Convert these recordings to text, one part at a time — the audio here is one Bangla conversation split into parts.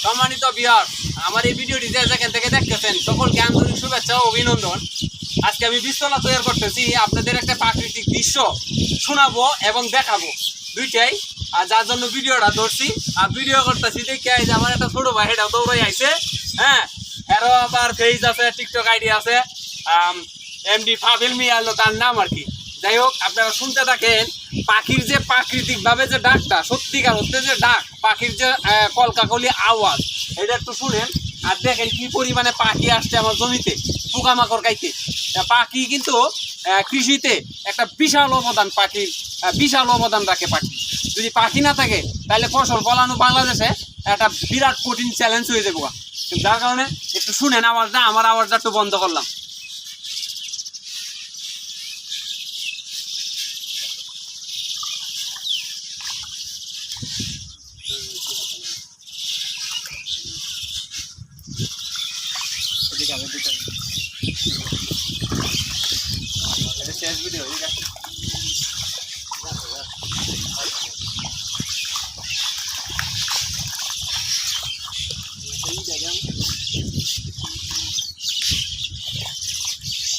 সম্মানিত ভিউয়ার, আমার এই ভিডিওটি যেখান থেকে দেখতেছেন সকলকে আন্তরিক শুভেচ্ছা ও অভিনন্দন। আজকে আমি বীজতলা তৈরি করতেছি, আপনাদের একটা প্রাকৃতিক দৃশ্য শোনাবো এবং দেখাবো দুইটাই। আর যার জন্য ভিডিওটা ধরছি আর ভিডিও করতেছি দেখে আমার একটা ছোট ভাই এটাও দৌড়াই আইছে। হ্যাঁ, এরও আবার ফেস আছে, টিকটক আইডি আছে, এমডি ফাবিল মিয়ালো তার নাম আর কি। যাই হোক, আপনারা শুনতে থাকেন পাখির যে প্রাকৃতিকভাবে যে ডাকটা, সত্যিকার হচ্ছে যে ডাক, পাখির যে কলকাকলি আওয়াজ, এটা একটু শুনেন আর দেখেন কি পরিমাণে পাখি আসছে আমার জমিতে পোকামাকড় খাইতে। পাখি কিন্তু কৃষিতে একটা বিশাল অবদান, পাখির বিশাল অবদান রাখে পাখি। যদি পাখি না থাকে তাহলে ফসল ফলানো বাংলাদেশে একটা বিরাট কঠিন চ্যালেঞ্জ হয়ে যাবো। যার কারণে একটু শুনেন আওয়াজটা, আমার আওয়াজটা একটু বন্ধ করলাম। শেষ ভিডিও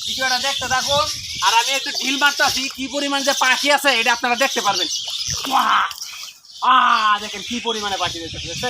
ভিডিওটা দেখতে থাকুন আর আমি একটু ঢিল মারতেছি, কি পরিমাণ যে পাখি আছে এটা আপনারা দেখতে পারবেন। দেখেন কি পরিমাণে পাখি দেখতে